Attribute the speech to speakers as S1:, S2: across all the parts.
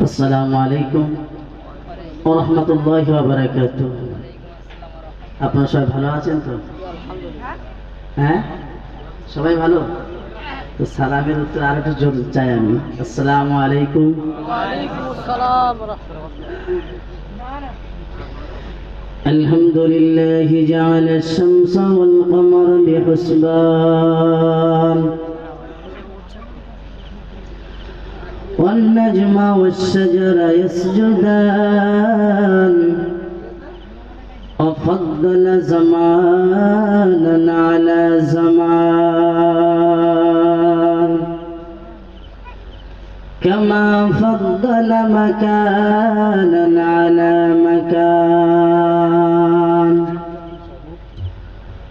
S1: আসসালামু আলাইকুম ওয়া রাহমাতুল্লাহি ওয়া বারাকাতুহু। আপনারা সবাই ভালো আছেন তো? হ্যাঁ, সবাই ভালো তো। সালামের উত্তর আর একটু জোরে চাই আমি। আসসালামু আলাইকুম।
S2: ওয়া আলাইকুমুস সালাম ওয়া রাহমাতুল্লাহ।
S1: الحمد لله جعل الشمس والقمر بحسبان والنجم والشجر يسجدان وفضل زمانا على زمان كما فضل مكانا على مكان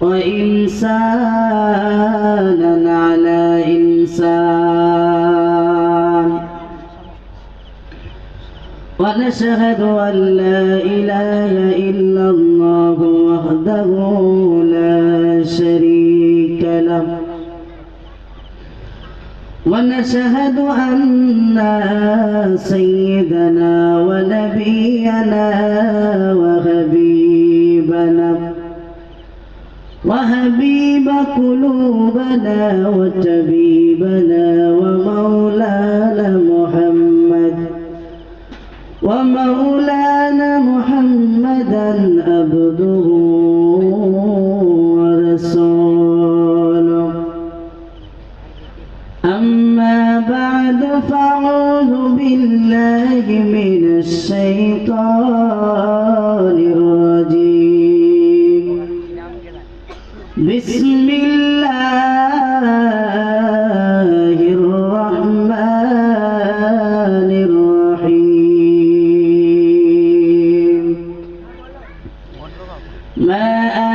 S1: وإنسانا على إنسان ونشهد أن لا إله إلا الله وحده لا شريك له ونشهد أن سيدنا ونبينا وحبيب قلوبنا وطبيبنا ومولانا محمدا عبده ورسوله. أما بعد فأعوذ بالله من الشيطان الرجيم. بسم الله الرحمن الرحيم. ما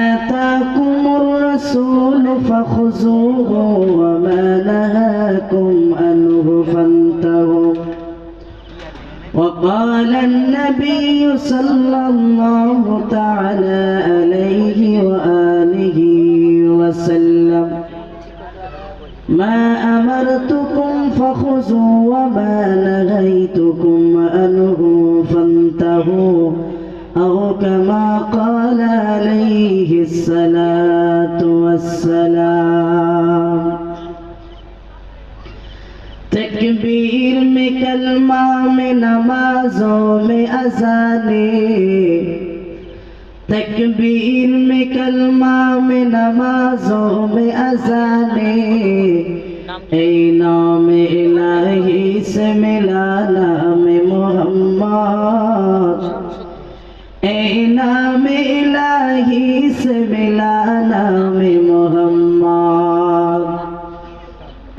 S1: آتاكم الرسول فخذوه وما نهاكم عنه فانتهوا. وقال النبي صلى الله تعالى عليه وآله وسلم: ما أمرتكم فخذوا وما نهيتكم عنه فانتهوا، أو كما قال عليه الصلاة والسلام. तकबीर में कलमा में नमाजों में अज़ाने, तकबीर में कलमा में नमाजों में अज़ाने, ऐ नाम इलाही से मिला नाम मोहम्मद, ऐ नाम इलाही से मिला नाम मोहम्मद।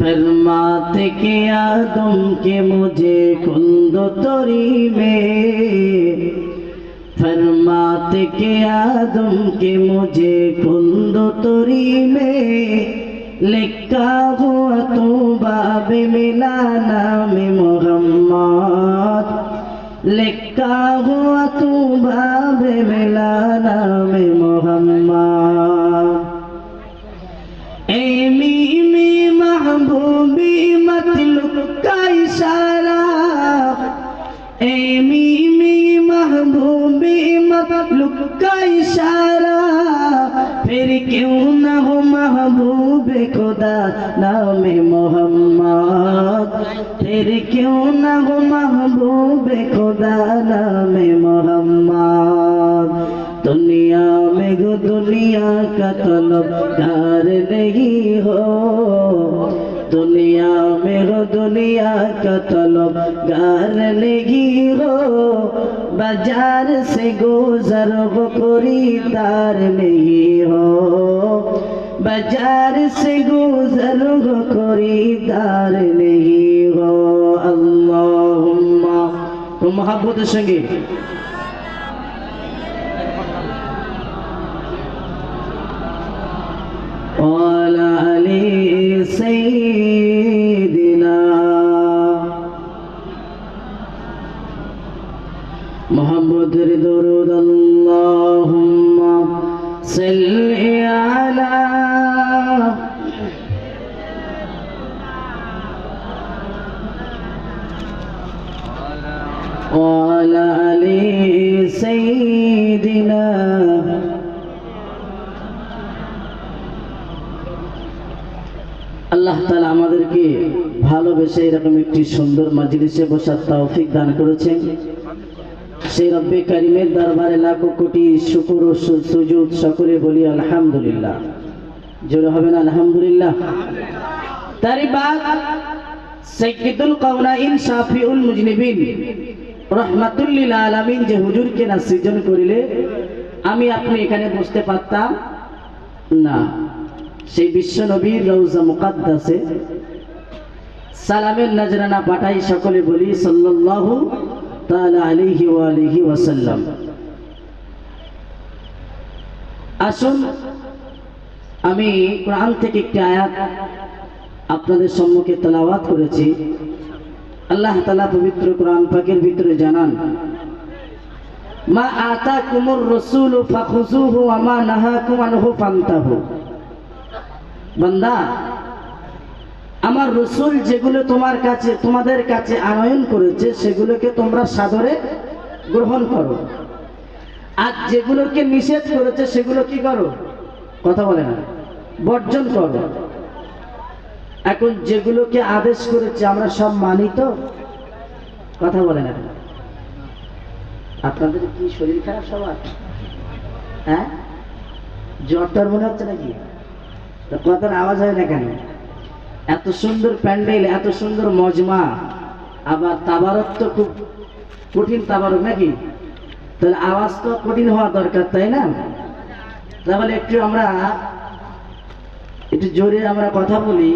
S1: फरमाते कि आदम के मुझे कुंद तोरी में, फरमाते कि आदम के मुझे कुंद तोरी में, लिखा हुआ तो बाब मिला नाम मोहम्मद, लिखा हुआ तो बाब मिला नाम मोहम्मद। महबूबी मतलुक का इशारा, मीमी महबूबी मतलुक का इशारा, फिर क्यों न हो महबूब खुदा नाम मोहम्मद, फिर क्यों न हो महबूब खुदा नाम मोहम्मद। दुनिया में गो दुनिया का तलबगार नहीं हो, दुनिया में हो दुनिया का तलबगार नहीं हो, बाजार से गुजर हो खरीदार नहीं हो, बाजार से गुजर हो खरीदार नहीं हो। अल्लाहुम्मा, तो मोहब्बत संगे वाला अली सैयदना मोहम्मद दरूद अल्लाहुम्मा सल्ली अला وعلى آل سيدنا আল্লাহ তাআলা আমাদেরকে ভালোবেসে এরকম একটি সুন্দর মজলিসে বসার তৌফিক দান করেছেন। সেই রব্বে কারিমের দরবারে লাখো কোটি শুকর ও সুজুদ সকলে বলি আলহামদুলিল্লাহ। জোরে হবে না আলহামদুলিল্লাহ? তারই বাদ সাইয়্যিদুল কাওনাইন শাফিউল মুজনিবিন রাহমাতুল লিল আলামিন যে হুজুরকে না সৃজন করিলে আমি আপনি এখানে বসতে পারতাম না। সেই বিশ্ব নবীর রওজা মুকাদ্দাসে সালামের নজরানা পাঠাই সকলে বলি সাল্লাল্লাহু তাআলা আলাইহি ওয়া আলিহি ওয়াসাল্লাম। আসুন আমি কোরআন থেকে একটি আয়াত আপনাদের সম্মুখে তেলাওয়াত করেছি। আল্লাহ তাআলা পবিত্র কোরআন পাকের ভিতরে জানান, মা আতাকুমুর রাসূলু ফাখুযুহু ওয়া মা নাহাকুম আনহু ফান্তাহু। বান্দা, আমার রসুল যেগুলো তোমাদের কাছে আনয়ন করেছে সেগুলোকে তোমরা সাদরে গ্রহণ করো, আর যেগুলোকে নিষেধ করেছে সেগুলো কি করো? কথা বলে না, বর্জন করো। এখন যেগুলোকে আদেশ করেছে আমরা সব মানি তো? কথা বলে না। আপনাদের কি শরীর খারাপ সবার? হ্যাঁ, জ্বরটার মনে হচ্ছে নাকি? কথার আওয়াজ হয় না কেন? এত সুন্দর প্যান্ডেল, এত সুন্দর মজমা, আবার তাবারক তো খুব কঠিন তাবারক নাকি? তাহলে আওয়াজ তো কঠিন হওয়া দরকার, তাই না? তাহলে একটু জোরে আমরা কথা বলি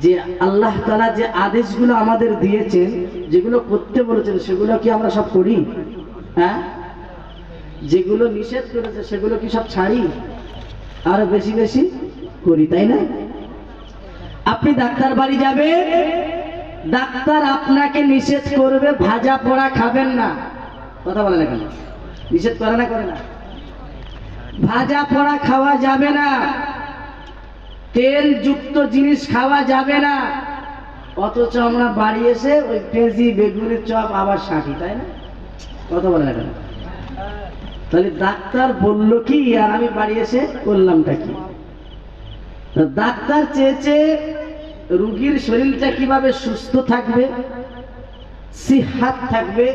S1: যে আল্লাহ তাআলা যে আদেশগুলো আমাদের দিয়েছেন, যেগুলো করতে বলেছেন সেগুলো কি আমরা সব করি? হ্যাঁ, যেগুলো নিষেধ করেছে সেগুলো কি সব ছাড়ি? আরো বেশি বেশি করি, তাই না? আপনি ডাক্তার বাড়ি যাবেন, ডাক্তার আপনাকে নিষেধ করবে ভাজা পোড়া খাবেন না। কথা বলে না কেন? নিষেধ করে না? করে না? ভাজা পোড়া খাওয়া যাবে না, তেল যুক্ত জিনিস খাওয়া যাবে না। অথচ আমরা বাড়ি এসে ওই পেঁয়াজি বেগুনের চপ আবার শাঁটি, তাই না? কথা বলে না কেন? তাহলে ডাক্তার বললো কি আর আমি বাড়ি এসে করলামটা কি? ডাক্তার চেয়েছে রোগীর শরীরটা কিভাবে সুস্থ থাকবে, সিহাত থাকবে,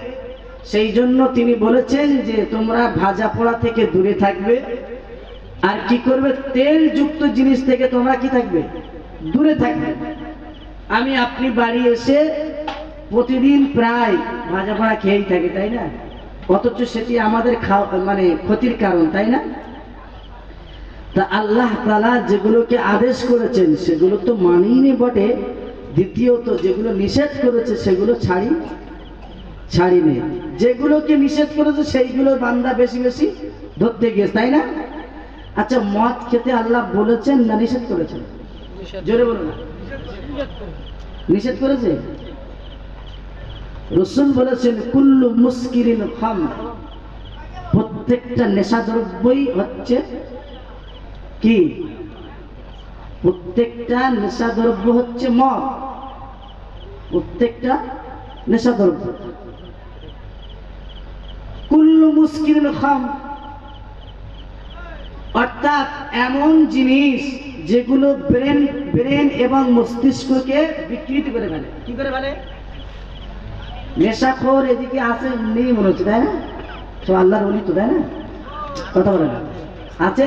S1: সেই জন্য তিনি বলেছেন যে তোমরা ভাজা পোড়া থেকে দূরে থাকবে, আর কি করবে? তেল যুক্ত জিনিস থেকে তোমরা কি থাকবে? দূরে থাকবে। আমি আপনি বাড়ি এসে প্রতিদিন প্রায় ভাজা পোড়া খেয়েই থাকি, তাই না? অথচ সেটি আমাদের মানে ক্ষতির কারণ, তাই না? তা আল্লাহ তাআলা যেগুলোকে আদেশ করেছেন সেগুলো তো মানিনি বটে, দ্বিতীয়ত যেগুলো নিষেধ করেছে সেগুলো ছাড়িনি। যেগুলোকে নিষেধ করেছে সেইগুলো বান্দা বেশি বেশি ধরতে গিয়েছে, তাই না? আচ্ছা, মদ খেতে আল্লাহ বলেছেন না নিষেধ করেছেন? জোরে বলো না। নিষেধ করেছে। রাসূল বলেছেন কুল্লু মুসকিরিন খামর, প্রত্যেকটা নেশাদ্রব্যই হচ্ছে কি? প্রত্যেকটা নেশাদ্রব্য হচ্ছে মদ। প্রত্যেকটা নেশাদ্রব্য। কুল্লু মুসকিরিন খামর অর্থাৎ এমন জিনিস যেগুলো ব্রেন এবং মস্তিষ্ককে বিকৃত করে ফেলে। কি করে ফেলে? নেশাখোর এদিকে আছে নেই মনে হচ্ছে, তাই না? সব আল্লাহর ওলি তো, তাই না? কথা বলে না। আছে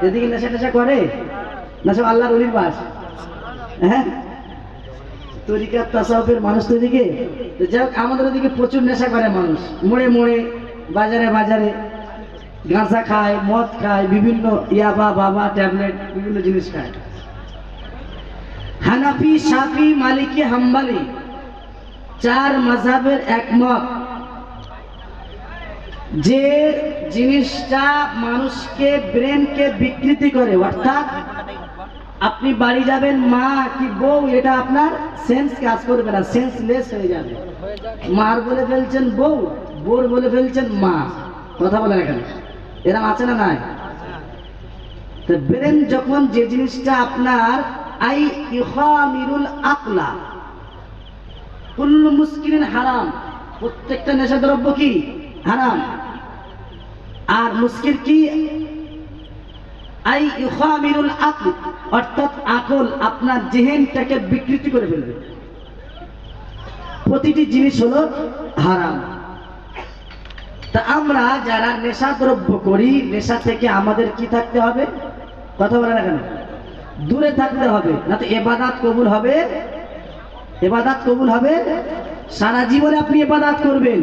S1: এদিকে নেশা টেশা করে না? সব আল্লাহর ওলির বাস। হ্যাঁ, তরিকাত তাসাউফের মানুষ তো এদিকে। যাই হোক, আমাদের ওদিকে প্রচুর নেশা করে মানুষ, মোড়ে মোড়ে, বাজারে বাজারে গাঁজা খায়, মদ খায়, বিভিন্ন ইয়াবা বাবা ট্যাবলেট বিভিন্ন জিনিস খায়। হানাফি, শাফি, মালিকি, হাম্বলি চার মাযহাবের একমত যে জিনিসটা মানুষকে ব্রেনকে বিকৃতি করে, অর্থাৎ আপনি বাড়ি যাবেন, মা কি বউ, এটা আপনার সেন্স কাজ করবে না, সেন্সলেস হয়ে যাবে। মার বলে ফেলছেন বউ, বোর বলে ফেলছেন মা। কথা বলে না কেন? এরকম আছে না নাই? তো ব্রেন যখন যে জিনিসটা আপনার আই ইখামিরুল আকলা কুল্লু মুসকিরিন হারাম, প্রত্যেকটা নেশাদ্রব্য কি হারাম। আর মুস্কির কি আই ইউখামিরুল আকল, অর্থাৎ আকল আপনার জেহেনটাকে বিকৃতি করে ফেলবে। প্রতিটি জিনিস হলো হারাম। তা আমরা যারা নেশাদ্রব্য করি, নেশা থেকে আমাদের কি থাকতে হবে? কথা বলে না কেন? দূরে থাকতে হবে, না তো ইবাদত কবুল হবে। ইবাদত কবুল হবে, সারা জীবনে আপনি ইবাদত করবেন,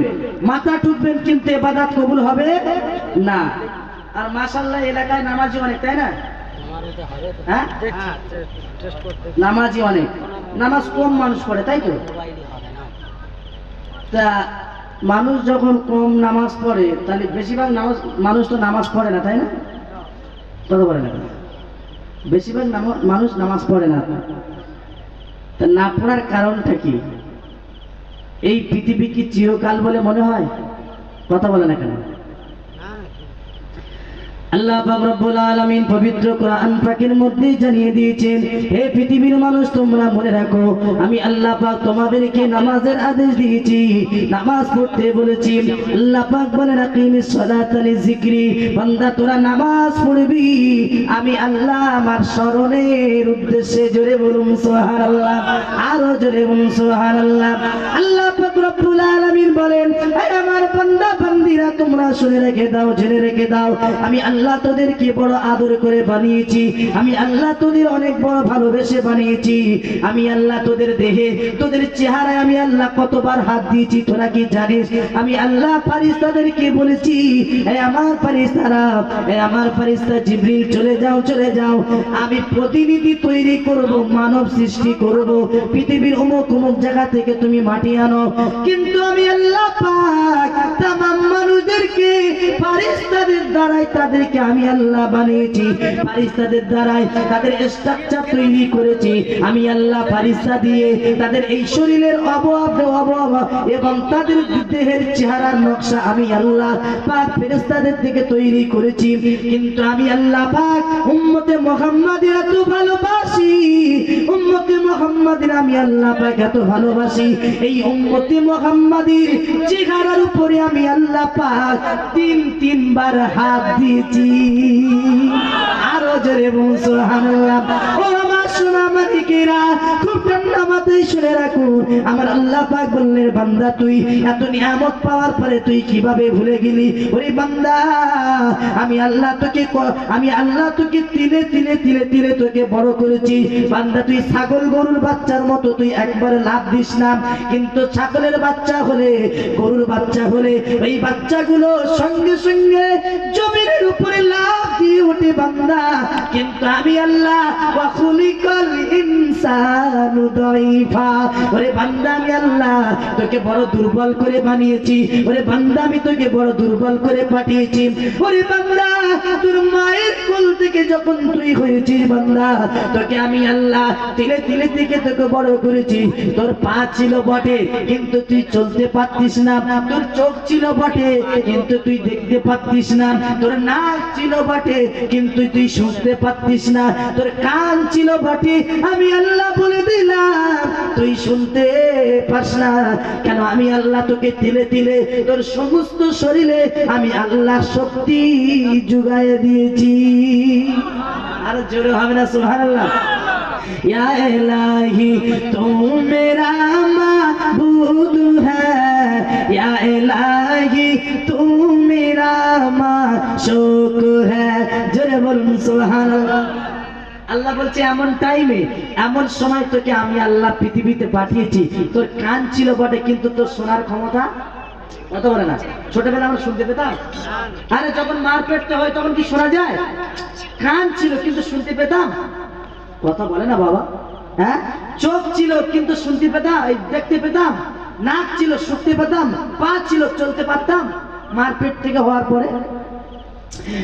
S1: মাথা টুকবেন, কিন্তু ইবাদত কবুল হবে না। আর মাশাআল্লাহ এলাকায় নামাজি অনেক, তাই না? হ্যাঁ, নামাজি অনেক, নামাজ কম মানুষ পড়ে, তাই তো? তা মানুষ যখন কম নামাজ পড়ে, তাহলে বেশিরভাগ মানুষ তো নামাজ পড়ে না, তাই না? কথা বলে না, বেশিরভাগ মানুষ নামাজ পড়ে না। তা না পড়ার কারণটা কি? এই পৃথিবী কি চিরকাল বলে মনে হয়? কথা বলে না কেন? আল্লাহ পাক রব্বুল আলামিন পবিত্র কোরআন পাকের মধ্যে জানিয়ে দিয়েছেন, হে পৃথিবীর মানুষ তোমরা মনে রাখো, আমি আল্লাহ পাক তোমাদেরকে নামাজের আদেশ দিয়েছি, নামাজ পড়তে বলেছি। আল্লাহ পাক বলেন আকিমিস সালাতা লিযিকরি, বান্দা তোরা নামাজ পড়বি আমি আল্লাহ আমার স্মরণের উদ্দেশ্যে। জোরে বলুন সুবহানাল্লাহ, আরো জোরে বলুন সুবহানাল্লাহ। আল্লাহ পাক রব্বুল আলামিন বলেন, হে আমার বান্দা বান্দিরা তোমরা শুনে রেখে দাও, জেনে রেখে দাও, আমি আল্লাহ তোদেরকে বড় আদর করে বানিয়েছি, আমি আল্লাহ তোদের অনেক বড় ভালোবেসে বানিয়েছি। আমি আল্লাহ তোদের দেহে, তোদের চেহারায় আমি আল্লাহ কতবার হাত দিয়েছি তোরা কি জানিস? আমি আল্লাহ ফেরেশতাদেরকে বলেছি, হে আমার ফেরেশতারা, হে আমার ফেরেশতা জিবরিল চলে যাও, চলে যাও, আমি প্রতিনিধি তৈরি করব, মানব সৃষ্টি করব, পৃথিবীর অমুক অমুক জায়গা থেকে তুমি মাটি আনো। কিন্তু আমি আল্লাহ পাক তামাম মানুষদেরকে ফেরেশতাদের দ্বারাই তাদেরকে আমি আল্লাহ বানিয়েছি, ফেরেশতাদের দ্বারাই তাদের স্ট্রাকচার তৈরি করেছি। আমি আল্লাহ ফেরেশতা দিয়ে তাদের এই শরীরের অবয়ব এবং তাদের দেহের চেহারার নকশা আমি আল্লাহ পাক ফেরেশতাদের থেকে তৈরি করেছি। কিন্তু আমি আল্লাহ পাক উম্মতে মুহাম্মাদের এত ভালোবাসি, উম্মতে মুহাম্মাদের আমি আল্লাহ পাক এত ভালোবাসি, এই উম্মতে মুহাম্মাদের চেহারার উপরে আমি আল্লাহ পাক তিনবার হাত দিয়েছি। আরো জোরে বলুন সুবহানাল্লাহ। ও আমার সোনা মানিকেরা, খুব ঠান্ডা মাথায় শুনে রাখুন, আমার আল্লাহ পাক বললেন, বান্দা তুই এত নিয়ামত পাওয়ার পরে তুই কিভাবে ভুলে গেলি? ওরে বান্দা, আমি আল্লাহ তোকে তিলে তিলে তিলে তিলে তোকে বড় করেছি। বান্দা তুই ছাগল গরুর বাচ্চার মতো তুই একবারে লাভ দিস না, কিন্তু ছাগলের বাচ্চা হলে, গরুর বাচ্চা হলে, ওই বাচ্চাগুলো সঙ্গে সঙ্গে জমিনের উপরে লাভ দিয়ে ওঠে বান্দা। কিন্তু আমি আল্লাহ ওয়া খুলিকাল ইনসানু দাইফা, ওরে বান্দা আমি আল্লাহ তোকে বড় দুর্বল করে বানিয়েছি। ওরে বান্দা আমি তোকে বড় দুর্বল করে পাঠিয়েছি। ওরে বান্দা তোর মায়ের কোল থেকে যখন তুই হয়েছিস বান্দা, তোকে আমি আল্লাহ তিলে তিলে থেকে তোকে বড় করেছি। তোর পা ছিল বটে কিন্তু তুই চলতে পারতিস না, তোর চোখ ছিল বটে কিন্তু তুই দেখতে পারতিস না, তোর নাক ছিল বটে কিন্তু তুই শুনতে পারতিস না, তোর কান ছিল বটে আমি আল্লাহ বলে দিলাম তুই শুনতে পাস না। কেন? আমি আল্লাহ তোকে তিলে তিলে তোর সমস্ত শরীরে আমি আল্লাহ শক্তি জুগায়ে দিয়েছি। আর জোরে হবে না সুবহানাল্লাহ। या इलाही तू मेरा माबूद है, या इलाही तू मेरा माशूक है। জোরে বলুন সুবহানাল্লাহ। আল্লাহ বলছে এমন টাইমে, এমন সময় তোকে আমি আল্লাহ পৃথিবীতে পাঠিয়েছি। তোর কান ছিল বটে কিন্তু তোর শোনার ক্ষমতা, কথা বলে না, ছোটবেলা আমরা শুনতে পেতাম। আরে যখন মার পেটতে হয় তখন কি শোনা যায়? কান ছিল কিন্তু শুনতে পেতাম, কথা বলে না বাবা। হ্যাঁ, চোখ ছিল কিন্তু শুনতে পেতাম, দেখতে পেতাম, নাক ছিল শুনতে পেতাম, পা ছিল চলতে পারতাম। মার পেট থেকে হওয়ার পরে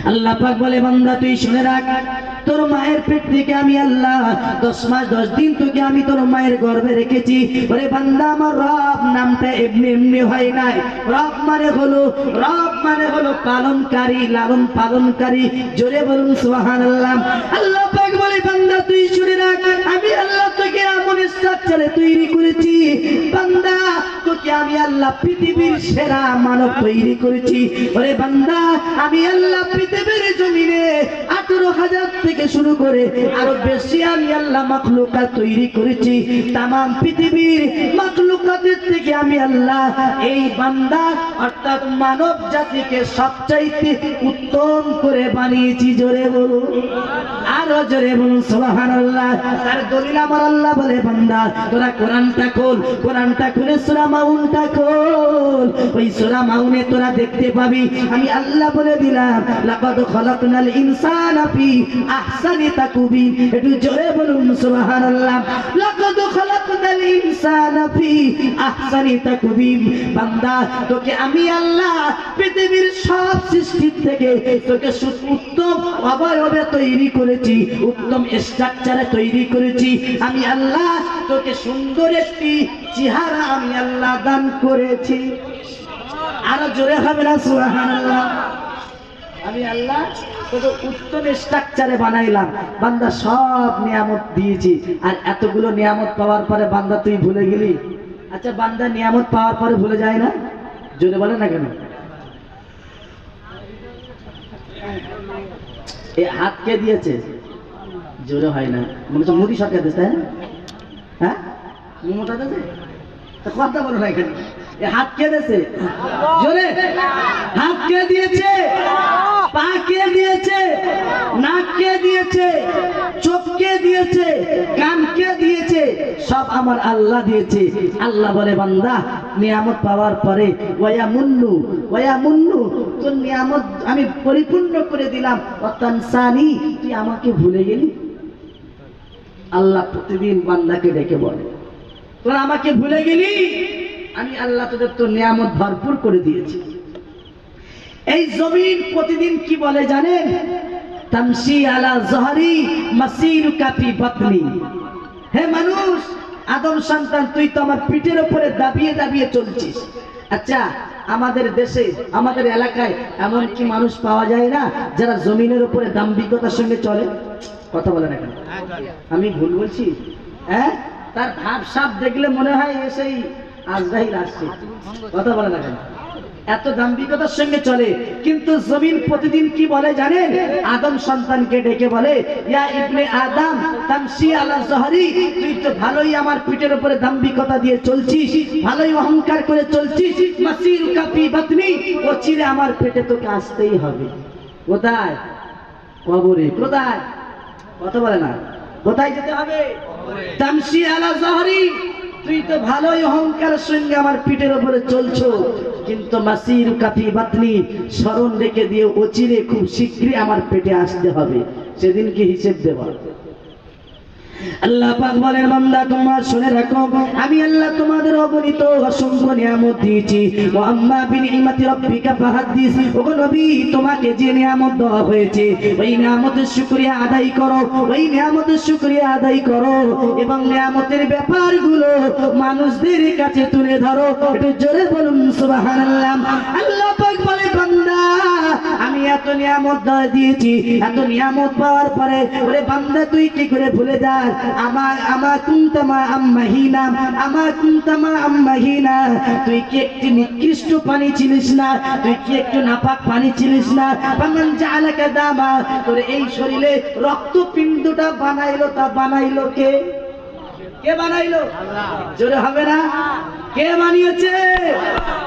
S1: আল্লাহ পাক বলে, বান্দা তুই শুনে রাখ, তোর মায়ের পেট থেকে আমি আল্লাহ 10 মাস 10 দিন তোকে আমি তোর মায়ের গর্ভে রেখেছি। ওরে বান্দা, আমার রব নামটা এমনি এমনি হয় নাই। রব মানে হলো পালনকারী, লালন পালনকারী। জোরে বলুন সুবহানাল্লাহ। আল্লাহ পাক পাক বলে বান্দা তুই শুনে রাখ, আমি আল্লাহ তোকে এমন স্ট্রাকচারে তৈরি করেছি বান্দা, তোকে আমি আল্লাহ পৃথিবীর সেরা মানব তৈরি করেছি। ওরে বান্দা আমি আল্লাহ পৃথিবীর জমিনে 18,000 থেকে শুরু করে আরো বেশি আমি আল্লাহ মাখলুকাত তৈরি করেছি। তামাম পৃথিবীর মাখলুকাতের থেকে আমি আল্লাহ এই বান্দা অর্থাৎ মানব জাতিকে সবচাইতে উত্তম করে বানিয়েছি। জোরে বলুন, আরো জোরে বলুন সুবহানাল্লাহ। তার দলিল আমার আল্লাহ বলে বান্দা তোরা কোরআনটা খোল, কোরআনটা খুলে সূরা মাউনটা খোল, ওই সূরা মাউনে তোরা দেখতে পাবি আমি আল্লাহ বলে দিলাম লাকাদ খালাকনাল ইনসানা ফি আহসানি তাকবীর। একটু জোরে বলুন সুবহানাল্লাহ। লাকাদ খালাকনাল ইনসানা ফি আহসানি তাকবীর। বান্দা তোকে আমি আল্লাহ পৃথিবীর সব সৃষ্টির থেকে তোকে উত্তম অবয়বে তৈরি করেছি, উত্তম স্ট্রাকচারে তৈরি করেছি। আমি আল্লাহ তোকে সুন্দর একটি চেহারা আমি আল্লাহ দান করেছি। আরো জোরে হবে না সুবহানাল্লাহ। আমি আল্লাহ তোকে উত্তম স্ট্রাকচারে বানাইলাম। বান্দা সব নিয়ামত দিয়েছি, আর এতগুলো নিয়ামত পাওয়ার পরে বান্দা তুই ভুলে গেলি। আচ্ছা বান্দা নিয়ামত পাওয়ার পরে ভুলে যায় না? জোরে বলে না কেন? এই হাত কে দিয়েছে? জোরে হয় না, মনে হচ্ছে মোদী সরকার দিয়েছে। হ্যাঁ মোটা দিয়েছে, কথা বলো না এখানে। হাত কে দিয়েছে? জোরে, হাত কে দিয়েছে? পা কে দিয়েছে? নাক কে দিয়েছে? চোখ কে দিয়েছে? কান কে দিয়েছে? সব আমার আল্লাহ দিয়েছে। আল্লাহ বলে বান্দা নিয়ামত পাওয়ার পরে ওয়া মুন্নু তোর নিয়ামত আমি পরিপূর্ণ করে দিলাম, অতানসানি তুই আমাকে ভুলে গেলি। আল্লাহ প্রতিদিন বান্দাকে ডেকে বলে তোরা আমাকে ভুলে গেলি, আমি আল্লাহ তোদের তো নিয়ামত ভরপুর করে দিয়েছি। এই জমিন প্রতিদিন কি বলে জানেন? তামশি আলা জহরি মাসিরুকা ফি বাতনি। হে মানুষ, আদম সন্তান তুই তো আমার পিঠের উপরে দাবিয়ে দাবিয়ে চলছিস। আচ্ছা আমাদের দেশে আমাদের এলাকায় এমন কি মানুষ পাওয়া যায় না যারা জমিনের উপরে দাম্ভিকতার সঙ্গে চলে? কথা বলে না কেন? আমি ভুল বলছি? হ্যাঁ, তার ভাব সাপ দেখলে মনে হয় এসেই আজরাইল আসছে। কথা বলে না কেন? এত দাম্ভিকতার সঙ্গে চলে। কিন্তু জমিন প্রতিদিন কি বলে জানেন? আদম সন্তানকে ডেকে বলে ইয়া ইবনে আদম তামশি আলা জহরি, তুই তো ভালোই আমার পিঠের উপরে দাম্ভিকতা দিয়ে চলছিস, ভালোই অহংকার করে চলছিস। মাসিরুকা ফি বাতনি, ও চিরে আমার পেটে তোকে আসতেই হবে। কোথায়? কবরে। কোথায়? কথা বলে না, কোথায় যেতে হবে? তামশি আলা জহরি, তুই তো ভালোই অহংকারের সঙ্গে আমার পিঠের উপরে চলছো, কিন্তু মাসিরুকা ফি বাতনি, স্মরণ রেখে দিয়ে অচিরে খুব শীঘ্রই আমার পেটে আসতে হবে, সেদিন কি হিসেব দেওয়া। আল্লাহ পাক বলেন বান্দা তোমরা শুনে রাখো, আমি আল্লাহ তোমাদের অগণিত অসংখ্য নিয়ামত দিয়েছি। ওয়া আম্মা বিনিমাতি রাব্বিকা ফাহাদ্দিস, ওগো নবী তোমাকে যে নিয়ামত দেওয়া হয়েছে ওই নিয়ামতের শুকরিয়া আদায় করো, ওই নিয়ামতের শুকরিয়া আদায় করো, এবং নিয়ামতের ব্যাপারগুলো মানুষদের কাছে তুলে ধরো। একটু জোরে বলুন সুবহানাল্লাহ। আল্লাহ পাক বলে বান্দা আমি এত নিয়ামত দিয়েছি, এত নিয়ামত পাওয়ার পরে ওরে বান্দা তুই কি করে ভুলে যাস তুই কি একটি নিকৃষ্ট পানি ছিলিস না? তুই কি একটু নাপাক পানি ছিলিস না? তোর এই শরীরে রক্তপিণ্ডটা বানাইলো, তা বানাইলো কে? কে বানাইলো? জোরে হবে না? কে বানিয়েছে?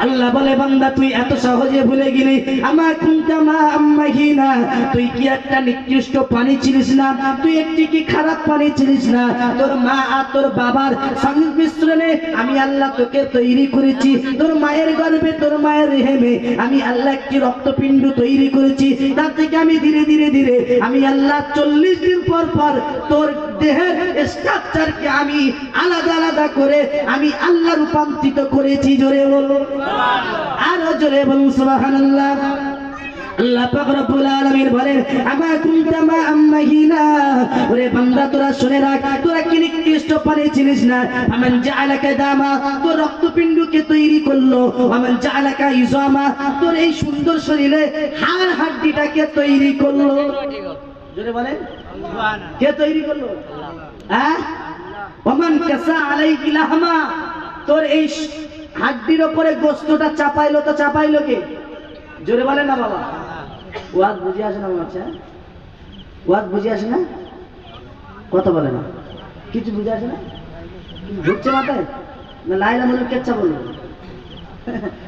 S1: আল্লাহ বলে বান্দা তুই এত সহজে ভুলে গেলি আমার কুনতামা আম্মাহিনা, তুই কি একটা নিকৃষ্ট পানি ছিলিস না? তুই একটি কি খারাপ পানি ছিলিস না? তোর মা আর তোর বাবার সংমিশ্রণে আমি আল্লাহ তোকে তৈরি করেছি। তোর মায়ের গর্ভে, তোর মায়ের রেহেমে আমি আল্লাহ একটি রক্তপিণ্ড তৈরি করেছি। তার থেকে আমি ধীরে ধীরে ধীরে আমি আল্লাহ 40 দিন পর পর তোর দেহের স্ট্রাকচারকে আমি আলাদা আলাদা করে আমি আল্লাহ রূপান্তরিত করেছি। জোরে বলো, আরো জোরে বলুন সুবহানাল্লাহ। আল্লাহ পাক রব্বুল আলামিন বলেন আমা কুনতামা আম্মাহিনা, ওরে বান্দা তোরা শুনে রাখ, তোরা কি নিকৃষ্ট পানি ছিলিস না? আমান জাআলাকা দামা, তোর রক্তপিণ্ডকে তৈরি করলো। আমান জাআলাকা ইজামা, তোর এই সুন্দর শরীরে হাড় হাড্ডিটাকে তৈরি করলো। জোরে বলেন কে তৈরি করলো? হ্যাঁ, ওমান কাসা আলাইকি লাহমা, তোর এই হাড্ডির উপরে গোশতটা চাপাইলো তো চাপাইলো কে? জোরে বলেন না বাবা। ওয়াজ বুঝে আসে না বাচ্চা? ওয়াজ বুঝে আসে না? কথা বলে না, কিছু বুঝে আসে না? ঢুকছে মাথায় না? লাইলা বলুন কেচ্ছা বলুন,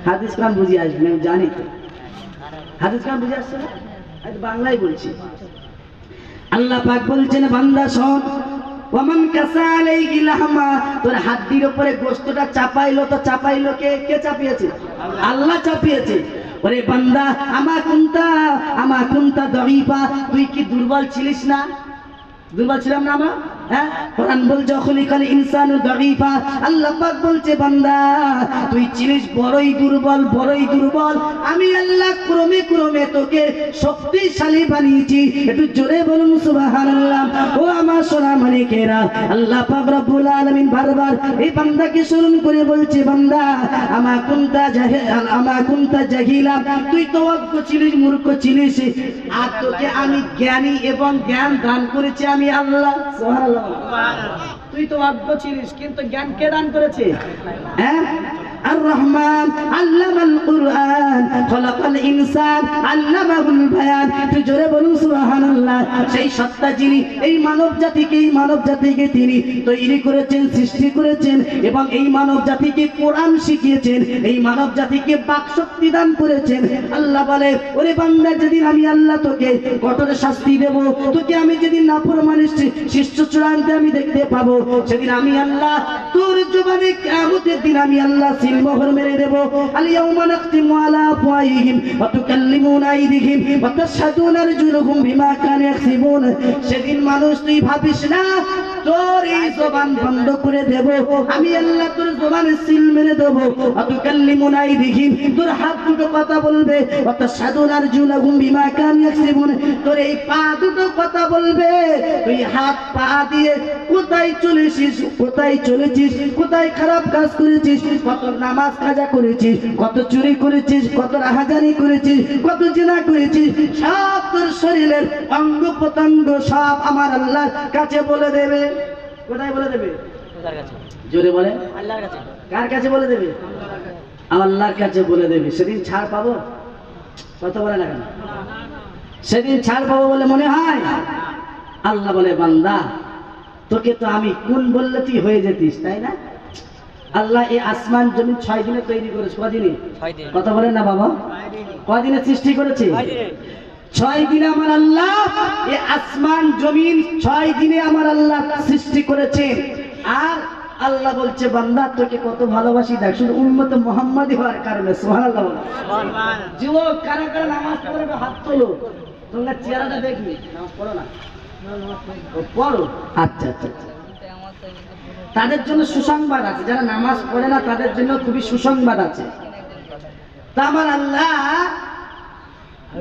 S1: হাদিস কান বুঝে আসবে, আমি জানি তো। হাদিস কান বুঝে আসছে না? আমি বাংলায় বলছি। আল্লাহ পাক বলছেন বান্দা শোন, ওমান কাসা আলাইহি লাহমা, তোর হাড্ডির উপরে গোশতটা চাপাইলো তো চাপাইলো কে? কে চাপিয়েছে? আল্লাহ চাপিয়েছে। ওরে বান্দা, আমা কুনতা দাঈফা, তুই কি দুর্বল ছিলিস না? দুর্বল ছিলাম না আমরা? হ্যাঁ, কোরআন বলছে খুলিকাল ইনসানু দাঈফা, আল্লাহ পাক বলছে বান্দা তুই ছিলিস বড়ই দুর্বল, বড়ই দুর্বল। আমি আল্লাহ ক্রমে ক্রমে তোকে শক্তিশালী বানিয়েছি। একটু জোরে বলুন সুবহানাল্লাহ। ও আমার সোনা মানিকেরা, আল্লাহ পাক রব্বুল আলামিন বারবার এই বান্দাকে স্মরণ করে বলছে বান্দা আমা কুনতা জাহিলা, তুই তো অজ্ঞ ছিলিস, মূর্খ ছিলিস, আর তোকে আমি জ্ঞানী এবং জ্ঞান দান করেছি আমি আল্লাহ। সুবহানাল্লাহ। তুই তো অজ্ঞ ছিলিস, কিন্তু জ্ঞান কে দান করেছে? হ্যাঁ, আর রহমান আল্লামাল কুরআন খলাকাল ইনসান আল্লামাহুল বায়ান। তুই জোরে বলুন সুবহানাল্লাহ। সেই সত্তা যিনি এই মানব জাতিকে তিনি তৈরি করেছেন, সৃষ্টি করেছেন এবং এই মানব জাতিকে কোরআন শিখিয়েছেন, এই মানব জাতিকে বাক শক্তি দান করেছেন। আল্লাহ বলে ওরে বান্দা, যেদিন আমি আল্লাহ তোকে কঠোর শাস্তি দেব, তোকে আমি যেদিন নাফরমানির শিষ্য চূড়ান্তে আমি দেখতে পাবো, সেদিন আমি আল্লাহ তোর জবানে কিয়ামতের দিন আমি আল্লাহ সিলমোহর মেরে দেব। আল ইয়াউমা নাখতিমু আলা আফওয়াহিহিম ওয়া তুকাল্লিমুনা আইদিহিম ওয়া তাশহাদুনা আরজুলুহুম বিমা কানু ইয়াকসিবুন। সেদিন মানুষ তুই ভাবিস না তোর এই জবান বন্ধ করে দেব, আমি আল্লাহ তোর জবানে সিল মেরে দেব। ওয়া তুকাল্লিমুনা আইদিহিম, তোর হাত দুটো কথা বলবে। ওয়া তাশহাদুনা আরজুলুহুম বিমা কানু ইয়াকসিবুন, তোর এই পা দুটো কথা বলবে। তুই হাত পা দিয়ে কোথায় চলেছিস, কোথায় খারাপ কাজ করেছিস, কত নামাজ কাজা করেছিস, কত চুরি করেছিস, কত রাহাজানি করেছিস, কত জিনা করেছিস, সব তোর শরীরের অঙ্গ প্রত্যঙ্গ সব আমার আল্লাহর কাছে বলে দেবে। কোথায় বলে দেবে? জোরে বলে। আল্লাহর কাছে। কার কাছে বলে দেবে? আল্লাহর কাছে বলে দেবে। সেদিন ছাড় পাবো? কথা বলে না কেন? সেদিন ছাড় পাবো বলে মনে হয়? আল্লাহ বলে বান্দা তোকে তো আমি কোন বললে তুই হয়ে যেতিস, তাই না? আল্লাহ এই আসমান জমিন 6 দিনে তৈরি করেছে। কদিনে? কথা বলেন না বাবা। কদিনে সৃষ্টি করেছে? 6 দিনে আমার আল্লাহ এই আসমান জমিন 6 দিনে আমার আল্লাহ সৃষ্টি করেছে। আর আল্লাহ বলছে বান্দা তোকে কত ভালোবাসি দেখ, শুধু উম্মত মুহাম্মাদি হওয়ার কারণে। সুবহানাল্লাহ। যুবক কারা কারা নামাজ পড়বে হাত তোলো, তোমরা চেহারাটা দেখবি। নামাজ পড়ো না? পড়ো। আচ্ছা আচ্ছা, তাদের জন্য সুসংবাদ আছে, যারা নামাজ পড়ে না তাদের জন্য খুবই সুসংবাদ আছে। তা আমার আল্লাহ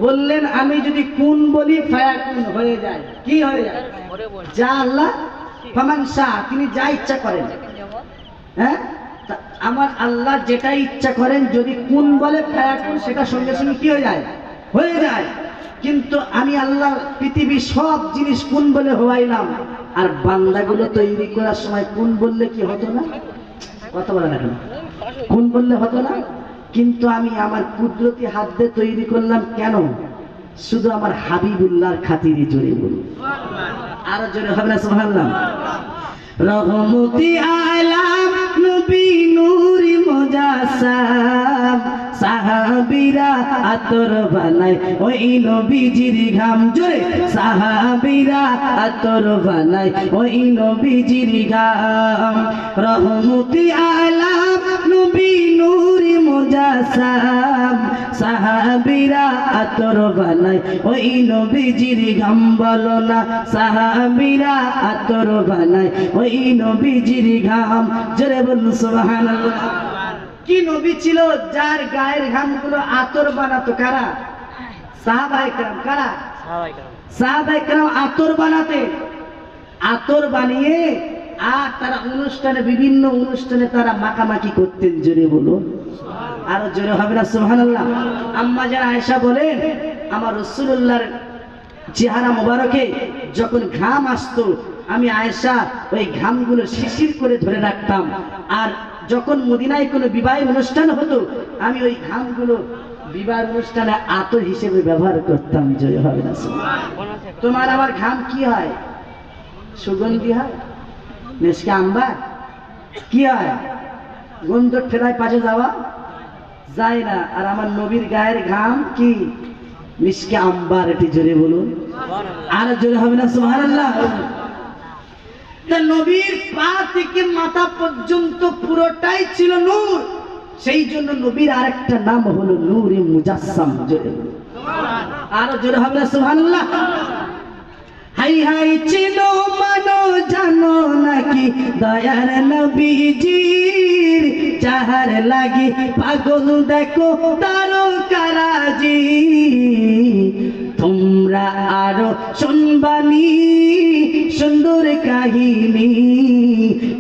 S1: বললেন আমি যদি কুন বলি ফায়াকুন হয়ে যায়। কি হয়ে যায়? যা আল্লাহ ফামান শাহ, তিনি যা ইচ্ছা করেন। হ্যাঁ, আমার আল্লাহ যেটা ইচ্ছা করেন যদি কুন বলে ফায়াকুন, সেটা সঙ্গে সঙ্গে কি হয়ে যায়? হয়ে যায়। কিন্তু আমি আল্লাহ পৃথিবীর সব জিনিস কোন বলে হওয়াইলাম, আর বান্দাগুলো তৈরি করার সময় কোন বললে কি হতো না? কথা বলে না কেন? কোন বললে হতো না? কিন্তু আমি আমার কুদরতি হাত দিয়ে তৈরি করলাম। কেন? শুধু আমার হাবিবুল্লাহর খাতিরে। জোরে বলুন, আরো জোরে হবে না? সুবহানাল্লাহ। রহমতি আলাম নবী নূরি মুজাসসাম, সাহাবীরা আতর বানায় ওই নবীজির ঘাম। জোরে, সাহাবীরা আতর বানায় ওই নবীজির ঘাম। রহমতি আলাম নবী নূরি মুজাসসাম, সাহাবীরা আতর বানায় ওই নবীজির ঘাম। বলো না সাহাবীরা আতর বানায় ওই নবীজির ঘাম। জোরে বলুন সুবহানাল্লাহ। কি নবী ছিল যার গায়ের ঘামগুলো আতর বানাতো? কারা? সাহাবায়ে কেরাম। কারা? সাহাবায়ে কেরাম আতর বানাতে, আতর বানিয়ে আর তারা অনুষ্ঠানে, বিভিন্ন অনুষ্ঠানে তারা মাখামাখি করতেন। জোরে বলুন, আরো জোরে হবে না? সুবহানাল্লাহ। আম্মা জান আয়েশা বলেন আমার রাসূলুল্লাহর চেহারা মোবারকে যখন ঘাম আসতো আমি আয়েশা ওই ঘামগুলো শিশির করে ধরে রাখতাম। আর যখন মদিনায় কোনো বিবাহ অনুষ্ঠান হতো আমি ওই ঘামগুলো বিবাহ অনুষ্ঠানে আতর হিসেবে ব্যবহার করতাম। জয় হবে না। তোমার আমার ঘাম কি হয়? সুগন্ধি হয়, মেশকে আম্বার কি হয়? গন্ধ ঠেলায় পাশে যাওয়া যায় না। আর আমার নবীর গায়ের ঘাম কি? মিশকে আম্বার। এটি জোরে বলুন, আর জোরে হবে না সুবহানাল্লাহ। তা নবীর পা থেকে মাথা পর্যন্ত পুরোটাই ছিল নূর। সেই জন্য নবীর আরেকটা নাম হলো নূরে মুজাসসাম। জোরে বলুন, আর জোরে হবে না সুবহানাল্লাহ। হাই হাই চিনো মানো জানো নাকি দয়ার নবীজির যাহার লাগি পাগল দেখো তারকারাজি। তোমরা আরো শুনবানি সুন্দর কাহিনী,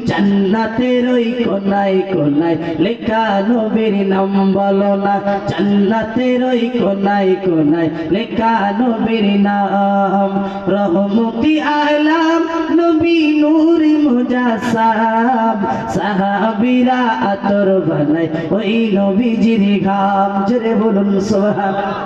S1: জান্নাতের ওই কোনায় কোনায় লেখা নবীর নাম বলো না। জান্নাতের ওই কোনায় কোনায় লেখা নবীর নাম। রহমতি আলাম নবী নূর মুজাসসাম, সাহাবীরা আতর বানায় ওই নবীজির ঘাম। জোরে বলুন সুবহানাল্লাহ।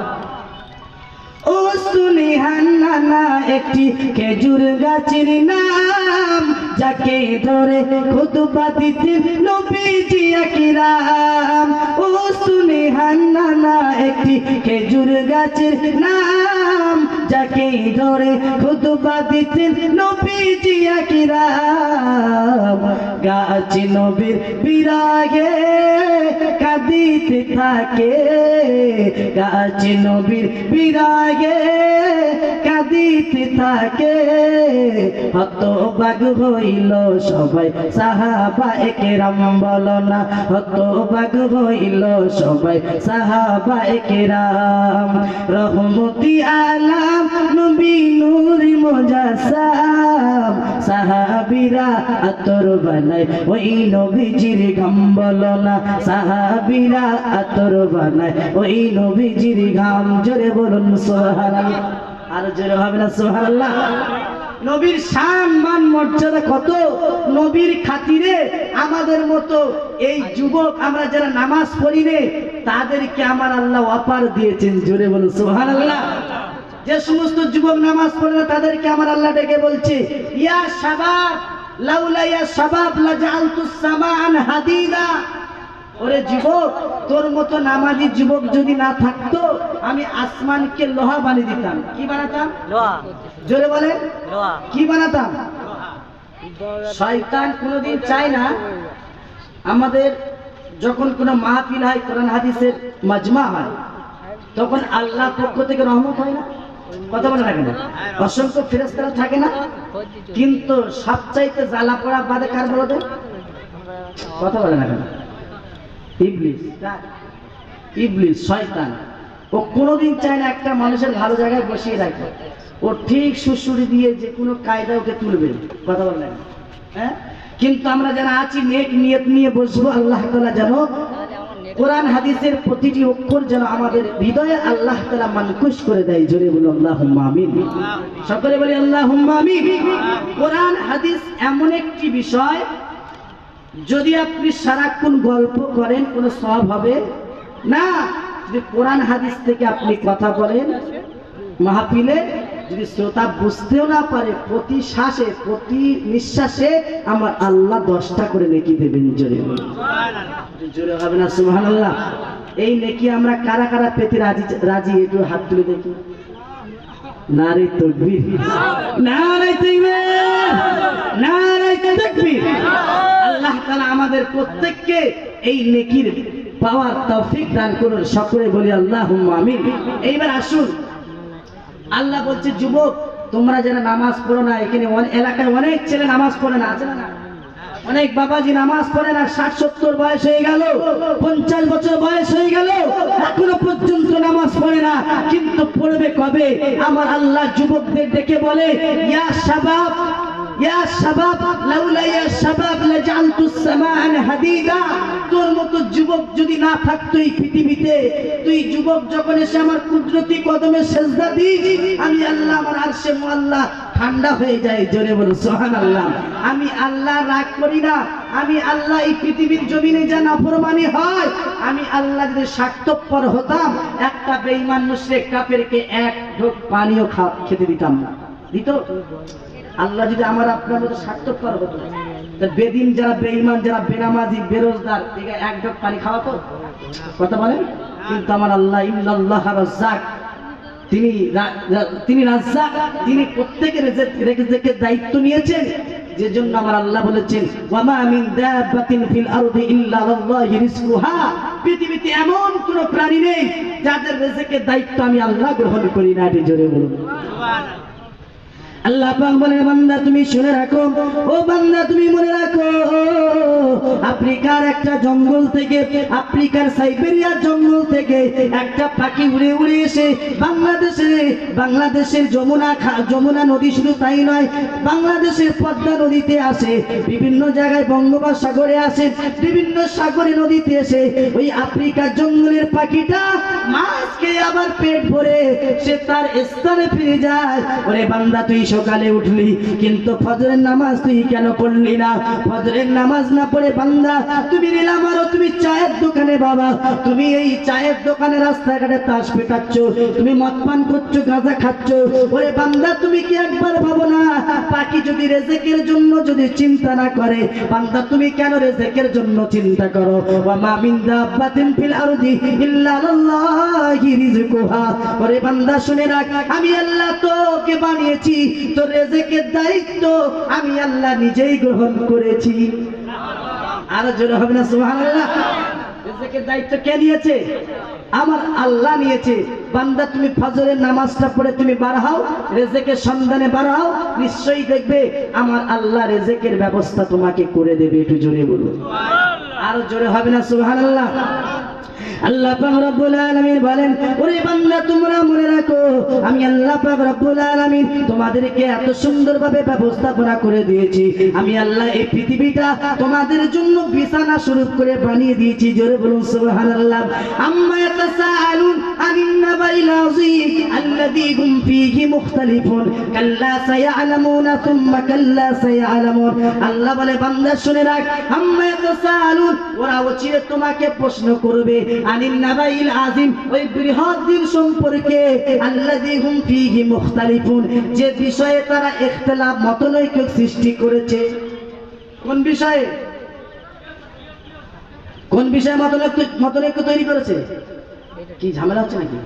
S1: ও সুলিহান্না একটি খেজুর গাছের নাম, যাকে ধরে খুতবা দিতেন নবীজি আকরাম। ও সুলিহান্না একটি খেজুর গাছের নাম, যাকে ধরে খুতবা দিতেন নবীজি আকরাম। গাছ নবীর বিরাগে কাঁদিতে থাকে, গাছ নবীর বিরাগে কাঁদিতে থাকে। হতবাক হইল সবাই সাহাবায়ে কেরাম বলো না। হতবাক হইল সবাই সাহাবায়ে কেরাম। রহমতি আলাম নবী নূর মুজাসসাম, সাহাবীরা আতর বানায় ওই নবীজির ঘাম বলো না। সাহাবীরা আতর বানায় ওই নবীজির ঘাম। জোরে বলুন সুবহানাল্লাহ, আর জোরে হবে না সুবহানাল্লাহ। নবীর শান মান মর্যাদা কত! নবীর খাতিরে আমাদের মতো এই যুবক আমরা যারা নামাজ পড়ি রে তাদেরকে আমার আল্লাহ অফার দিয়েছেন। জোরে বলুন সুবহানাল্লাহ। যে সমস্ত যুবক নামাজ পড়ে না তাদেরকে আমার আল্লাহ ডেকে বলছে, ইয়া শাবাব লাউলা ইয়া শাবাব লাজআলতুস সামান হাদিদা। ওরে যুবক, তোর মতো নামাজি যুবক যদি না থাকতো আমি আসমানকে লোহা বানিয়ে দিতাম। কি বানাতাম? লোহা। জোরে বলে, লোহা। কি বানাতাম? শয়তান কোনোদিন চায় না আমাদের যখন কোনো মাহফিল হয়, কোরআন হাদিসের মাজমা হয়, তখন আল্লাহ পক্ষ থেকে রহমত হয় না? কথা বলে থাকে না? অসংখ্য ফেরেশতারা থাকে না? কিন্তু সবচাইতে জ্বালা পোড়া বাদে কার বলতে? কথা বলে না কেন? ইবলিস। ইবলিস শয়তান, ও কোনোদিন চায় না একটা মানুষের ভালো জায়গায় বসিয়ে রাখবে। ও ঠিক সুসুরি দিয়ে যে কোনো কায়দা ওকে তুলবে। কথা বলেন, হ্যাঁ? কিন্তু আমরা যারা আছি নেক নিয়ত নিয়ে বসবো, আল্লাহ তাআলা যেন কোরআন হাদিসের প্রতিটি অক্ষর যেন আমাদের হৃদয়ে আল্লাহ তাআলা মানকুশ করে দেয়। জোরে বলুন আল্লাহুম্মা আমিন। সকলে বলি আল্লাহুম্মা আমিন। কোরআন হাদিস এমন একটি বিষয়, যদি আপনি সারাক্ষণ গল্প করেন কোনো সওয়াব হবে না। যদি কোরআন হাদিস থেকে আপনি কথা বলেন মাহফিলে, যদি শ্রোতা বুঝতেও না পারে, প্রতি শ্বাসে প্রতি নিঃশ্বাসে আমার আল্লাহ 10টা করে নেকি দেবেন। জোরে জোরে হবে না সুবহানাল্লাহ। এই নেকি আমরা কারা কারা পেতে রাজি? একটু হাত তুলে দেখি। নারে তাকবীর, নারে তাকবীর, নারে তাকবীর। আল্লাহ তাআলা আমাদের প্রত্যেককে এই নেকির পাওয়ার তৌফিক দান করুন। সকলে বলি আল্লাহুম্মা আমিন। এইবার আসুন, আল্লাহ বলছে যুবক তোমরা যারা নামাজ পড়ো না, এখানে এলাকায় অনেক ছেলে নামাজ পড়ে না, আছে না? অনেক বাবাজি নামাজ পড়ে না, 60-70 বয়স হয়ে গেল, 50 বছর বয়স হয়ে গেল, এখনো পর্যন্ত নামাজ পড়ে না। কিন্তু পড়বে কবে? আমার আল্লাহ যুবকদের ডেকে বলে, ইয়া শাবাব ইয়া শাবাব লাউলা ইয়া শাবাব লাজালতুস সামান হাদিদা, তোর মতো যুবক যদি না থাকতো এই পৃথিবীতে, তুই যুবক যখন এসে আমার কুদরতি কদমে সেজদা দিস, আমি আল্লাহ আমার আরশে মুআল্লা ঠান্ডা হয়ে যায়। জোরে বলো সুবহানাল্লাহ। আমি আল্লাহ রাগ করি না, আমি আল্লাহ এই পৃথিবীর জমিনে যা নাফরমানি হয়, আমি আল্লাহ যদি স্বার্থপর হতাম, একটা বেঈমান মুশরিক কাফেরকে এক ঢোক পানিও খেতে দিতাম না। দিত? আল্লাহ যদি আমার আপনার মতো স্বার্থপর হতো, বেদিন যারা বেঈমান, যারা বেনামাজি, বেরোজগার, একে এক ঢোক পানি খাওয়াতো? কথা বলেন? কিন্তু আমার আল্লাহ ইন্নাল্লাহ রাজ্জাক, তিনি রাজ্জাক, তিনি প্রত্যেকের রিজকের দায়িত্ব নিয়েছেন। যে জন্য আমার আল্লাহ বলেছেন ওয়ামা মিন দাব্বাতিন ফিল আরদি ইল্লা আলাল্লাহি রিজকুহা, পৃথিবীতে এমন কোন প্রাণী নেই যাদের রিজকের দায়িত্ব আমি আল্লাহ গ্রহণ করি না। এটি জোরে বলুন সুবহানাল্লাহ। আল্লাহ পাক বলে বান্দা তুমি শুনে রাখো, ও বান্দা তুমি মনে রাখো, আফ্রিকার একটা জঙ্গল থেকে, আফ্রিকার সাইবেরিয়ার জঙ্গল থেকে একটা পাখি উড়ে উড়ে এসে বাংলাদেশের যমুনা নদী, শুধু তাই নয়, বাংলাদেশের পদ্মা নদীতে আসে, বিভিন্ন জায়গায় বঙ্গোপসাগরে আসে, বিভিন্ন সাগরে নদীতে এসে ওই আফ্রিকার জঙ্গলের পাখিটা মাছ খেয়ে আবার পেট ভরে সে তার স্থানে ফিরে যায়। ওরে বান্দা তুই সকালে উঠলি কিন্তু ফজরের নামাজ তুই কেন পড়লি না? ফজরের নামাজ না পড়ে বান্দা তুমি লীলা মারো, তুমি চায়ের দোকানে, বাবা তুমি এই চায়ের দোকানে রাস্তাঘাটে তাস পেটাচ্ছ, তুমি মদ পান করছো, গাঁজা খাচ্ছ। ওরে বান্দা তুমি কি একবার ভাবো না, পাখি যদি রিজকের জন্য যদি চিন্তা না করে, বান্দা তুমি কেন রিজকের জন্য চিন্তা করো? ওয়া মা মিন দাব্বাতিন ফিল আরদি ইল্লা আলাল্লাহি রিজকুহা। ওরে বান্দা শুনে রাখ, আমি আল্লাহ তোকে বানিয়েছি, তোর রিজকের দায়িত্ব আমি আল্লাহ নিজেই গ্রহণ করেছি। আর জোরে হবে না সুবহানাল্লাহ? রিজকের দায়িত্ব কে নিয়েছে? আমার আল্লাহ নিয়েছে। বান্দা তুমি ফজরের নামাজটা পড়ে তুমি বার হও, রিজকের সন্ধানে বার হও, নিশ্চয়ই দেখবে আমার আল্লাহ রিজকের ব্যবস্থা তোমাকে করে দেবে। একটু জোরে বলুন সুবহানাল্লাহ। আর জোরে হবে না সুবহানাল্লাহ? আল্লাহ পাক রব্বুল আলামিন বলেন, ওরে বান্দা তোমরা মনে রাখো, আমি আল্লাহ পাক রব্বুল আলামিন তোমাদেরকে এত সুন্দরভাবে ব্যবস্থাপনা করে দিয়েছি। আমি আল্লাহ এই পৃথিবীটা তোমাদের জন্য বিছানা স্বরূপ করে বানিয়ে দিয়েছি। জোরে বলুন সুবহানাল্লাহ। আম্মা ইয়াতাসাআলুন আনিন নাবাইল আযীম আল্লাযী হুম ফীহি মুখতালিফুন কাল্লা সায়ালামুনা সুম্মা কাল্লা সায়ালামুন। আল্লাহ বলে বান্দা শুনে রাখ, আম্মা ইয়াতাসাআলুন, ওরা অচিরে তোমাকে প্রশ্ন করবে, আনিন নাবাইল আযীম, ওই বৃহৎ দিন সম্পর্কে, আল্লাযী হুম ফীহি মুখতালিফুন, যে বিষয়ে তারা ইখতিলাফ, মতনৈক্য সৃষ্টি করেছে। কোন বিষয়ে? কোন বিষয়ে মতনৈক্য তৈরি করেছে? কি ঝামেলা হচ্ছে নাকি?